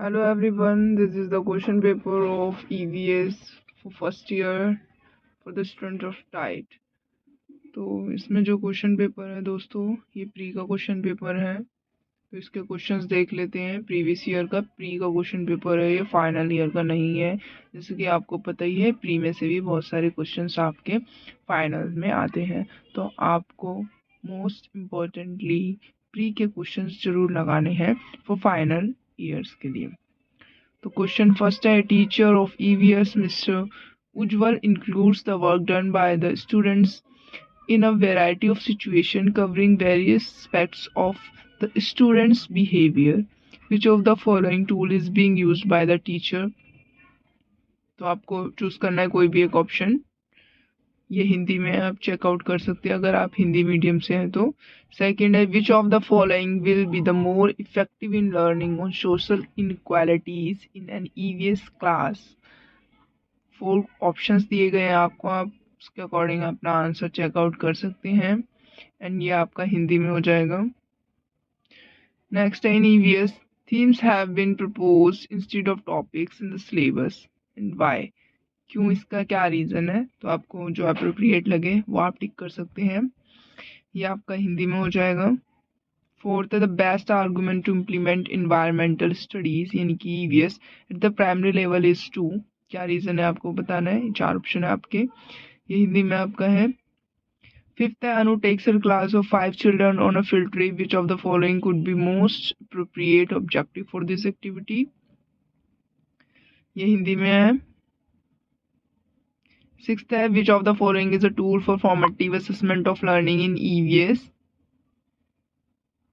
Hello everyone, this is the question paper of EVS for first year for the student of TIET। तो इसमें जो question paper है दोस्तों, ये pre का क्वेश्चन पेपर है। तो इसके क्वेश्चंस देख लेते हैं। प्रीवियस ईयर का प्री का क्वेश्चन पेपर है, ये फाइनल ईयर का नहीं है। जैसे कि आपको पता ही है, प्री में से भी बहुत सारे क्वेश्चंस आपके फाइनल में आते हैं। तो आपको मोस्ट इम्पॉर्टेंटली प्री के क्वेश्चंस जरूर लगाने हैं फॉर फाइनल ईयर्स के लिए। तो क्वेश्चन फर्स्ट है, teacher of EVS mister Ujjwal includes the work done by the students in a variety of situations covering various aspects of the student's behavior. Which of the following tool is being used by the teacher? तो आपको choose करना है कोई भी एक option. ये हिंदी में आप चेकआउट कर सकते हैं अगर आप हिंदी मीडियम से हैं तो। सेकंड है, विच of the following will be the more effective in learning on social inequalities in an EVS class. 4 options दिए गए हैं आपको, आप उसके अकॉर्डिंग अपना आंसर चेकआउट कर सकते हैं एंड ये आपका हिंदी में हो जाएगा। नेक्स्ट है, इन EVS themes have been proposed instead of topics in the syllabus and why? क्यों, इसका क्या रीज़न है? तो आपको जो अप्रोप्रिएट लगे वो आप टिक कर सकते हैं। ये आपका हिंदी में हो जाएगा। फोर्थ है, the best argument to implement environmental studies यानी कि EVS at the primary level is two. क्या रीज़न है आपको बताना है। 4 ऑप्शन है आपके, ये हिंदी में आपका है। फिफ्थ है, Anu takes a class of 5 children on a field trip, which of the following could be most appropriate objective for this activity. ये हिंदी में है। Sixth है, which of the following is a tool for formative assessment of learning in EVS?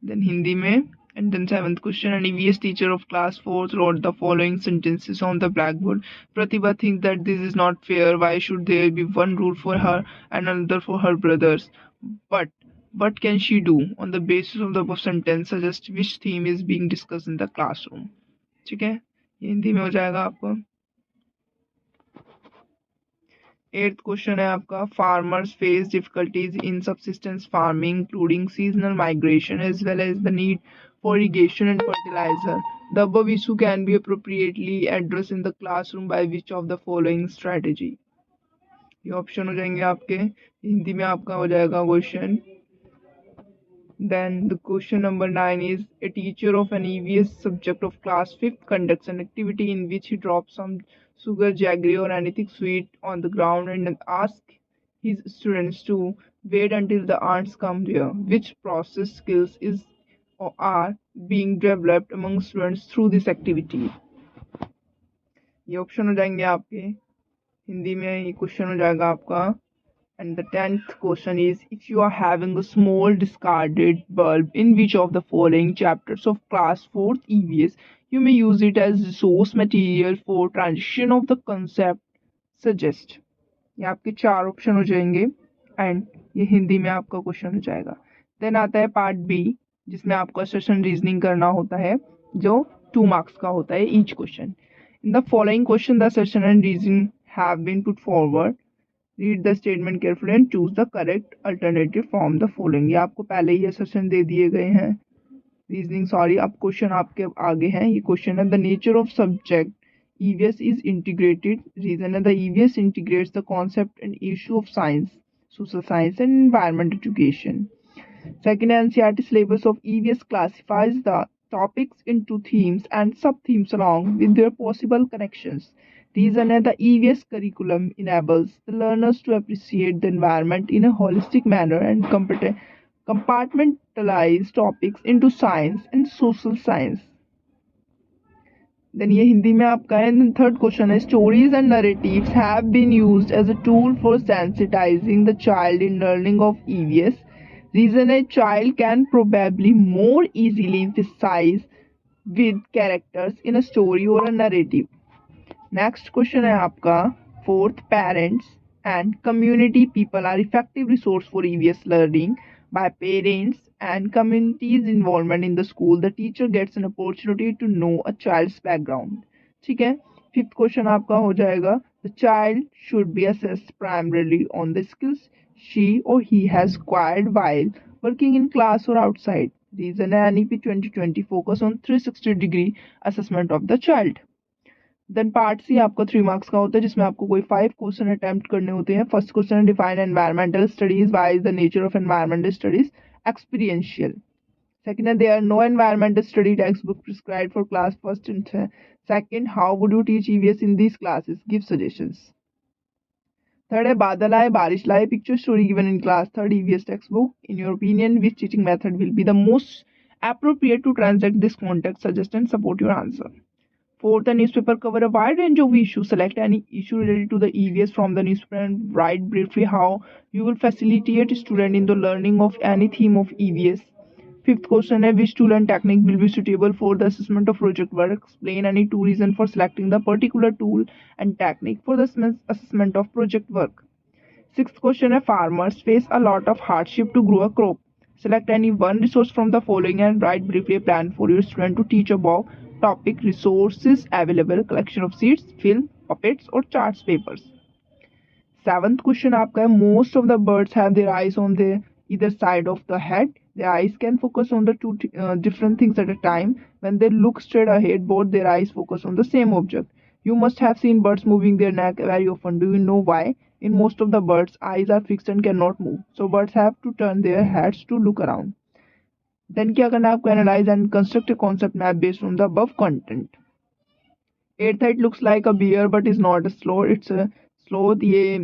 Then Hindi में. And then 7th question, an EVS teacher of class 4th wrote the following sentences on the blackboard. Pratibha thinks that this is not fair. Why should there be one rule for her and another for her brothers? But what can she do? On the basis of the above sentence, suggest which theme is being discussed in the classroom. ठीक है, ये हिंदी में हो जाएगा आपको। 8th question है आपका, farmers face difficulties in subsistence farming including seasonal migration as well as the need for irrigation and fertiliser. The above issue can be appropriately addressed in the classroom by which of the following strategy? ये option हो जाएंगे आपके, हिंदी में आपका हो जाएगा question. Then the question number 9 is, a teacher of an EVS subject of class 5th conducts an activity in which he drops some sugar, jaggery or anything sweet on the ground and asks his students to wait until the ants come there. Which process skills is or are being developed among students through this activity? ये option हो जाएंगे आपके, हिंदी में ये question हो जाएगा आपका। And the 10th question is, if you are having a small discarded bulb in which of the following chapters of class 4th EVS, you may use it as resource material for transition of the concept suggest. ये आपके 4 option हो जाएंगे and ये हिंदी में आपका question हो जाएगा। Then आता है पार्ट बी, जिसमें आपको सेशन रीजनिंग करना होता है, जो 2 मार्क्स का होता है each question. In the following question the session and reasoning have been put forward. Read the statement carefully and choose the correct alternative from the following. ये आपको पहले ही सेशन दे दिए गए हैं, रीजनिंग सॉरी। अब क्वेश्चन आपके आगे हैं। ये क्वेश्चन है, the nature of subject EVS is integrated. Reason है, the EVS integrates the concept and issue of science, social science and environment education. Second, NCERT syllabus of EVS classifies the topics into themes and sub-themes along with their possible connections. Reason है, the EVS curriculum enables the learners to appreciate the environment in a holistic manner and compartmentalize topics into science and social science. Then ये हिंदी में आपका है। Third question है, stories and narratives have been used as a tool for sensitising the child in learning of EVS. Reason है, child can probably more easily emphasise with characters in a story और a narrative. Next question है आपका fourth, parents and community people are effective resource for EVS learning by parents and community's involvement in the school, the teacher gets an opportunity to know a child's background. ठीक है। Fifth question आपका हो जाएगा, the child should be assessed primarily on the skills she or he has acquired while working in class or outside. Reason है NEP 2020 focus on 360-degree assessment of the child. Then part C आपका 3 marks का होता है जिसमें आपको कोई 5 question attempt करने होते हैं. First question, define environmental studies, why is the nature of environmental studies, experiential. Second है, there are no environmental study text book prescribed for class first and second, how would you teach EVS in these classes, give suggestions. Third है, बादल आए बारिश लाए, picture story given in class third EVS text book. In your opinion which teaching method will be the most appropriate to translate this context, suggest and support your answer. Fourth, the newspaper cover a wide range of issues. Select any issue related to the EVS from the newspaper and write briefly how you will facilitate student in the learning of any theme of EVS. Fifth question is, which tool and technique will be suitable for the assessment of project work? Explain any two reasons for selecting the particular tool and technique for the assessment of project work. Sixth question is, farmers face a lot of hardship to grow a crop. Select any one resource from the following and write briefly a plan for your student to teach about topic. Resources available, collection of seeds, film, puppets or charts papers. Seventh question आपका है, most of the birds have their eyes on the either side of the head. Their eyes can focus on the two different things at a time. When they look straight ahead, both their eyes focus on the same object. You must have seen birds moving their neck very often. Do you know why? In most of the birds, eyes are fixed and cannot move. So birds have to turn their heads to look around. Then क्या करना है आपको, analyze and construct a concept map based on the above content. Eighth, it looks like a bear but is not a sloth. It's a sloth. ये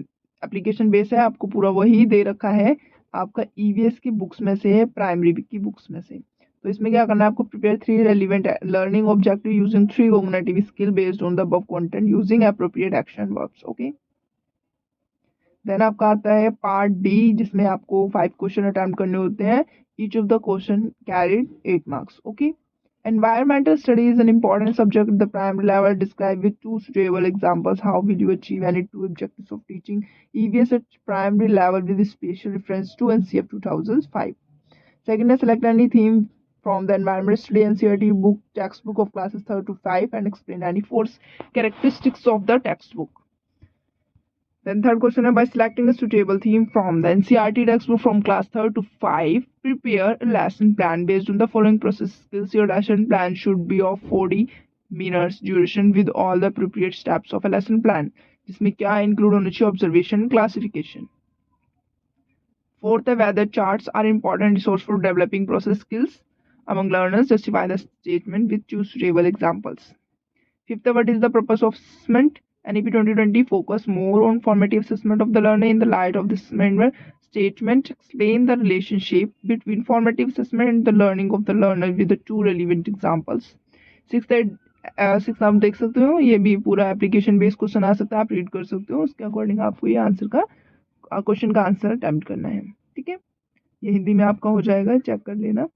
application base है, आपको पूरा वही दे रखा है आपका EVS की बुक्स में से, प्राइमरी की बुक्स में से. तो इसमें क्या करना है आपको, prepare 3 relevant learning objective using 3 cognitive skill based on the above content using appropriate action verbs. Okay. Then आपका आता है पार्ट डी जिसमें आपको 5 क्वेश्चन अटेम्प्ट करने होते हैं. Each of the question carried 8 marks. Okay. Environmental study is an important subject at the primary level. Describe with 2 suitable examples how will you achieve any 2 objectives of teaching EVS at primary level with special reference to NCF 2005. Second, select any theme from the environmental study NCERT book textbook of classes 3rd to 5 and explain any 4 characteristics of the textbook. Then third question is, by selecting a suitable theme from the NCERT textbook from class 3rd to 5, prepare a lesson plan based on the following process skills. Your lesson plan should be of 40 minutes duration with all the appropriate steps of a lesson plan. जिसमें क्या include होना चाहिए, observation, classification. Fourth, weather charts are important resource for developing process skills among learners. Justify the statement with 2 suitable examples. Fifth, what is the purpose of assessment? NEP 2020 focus more on formative assessment of the learner. In the light of this statement, explain the relationship between formative assessment and the learning of the learner with the 2 relevant examples. Sixth, आप देख सकते हो, ये भी पूरा application based question आ सकता है, आप रीड कर सकते हो. उसके अकॉर्डिंग आपको ये आंसर का क्वेश्चन का आंसर अटेम्प्ट करना है. ठीक है, ये हिंदी में आपका हो जाएगा, चेक कर लेना.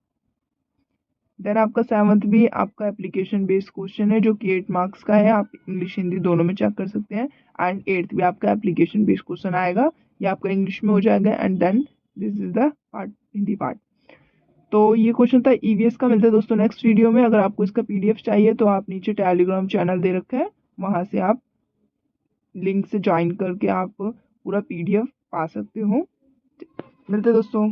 देन आपका 7th भी आपका एप्लीकेशन बेस्ड क्वेश्चन है जो कि 8 मार्क्स का है. आप इंग्लिश हिंदी दोनों में चेक कर सकते हैं. एंड 8th भी आपका एप्लीकेशन बेस्ड क्वेश्चन आएगा, ये आपका इंग्लिश में हो जाएगा. And then this is the part, Hindi part. तो ये क्वेश्चन था EVS का. मिलता है दोस्तों नेक्स्ट वीडियो में. अगर आपको इसका PDF चाहिए तो आप नीचे टेलीग्राम चैनल दे रखा है, वहां से आप लिंक से ज्वाइन करके आप पूरा PDF पा सकते हो. मिलते हैं दोस्तों.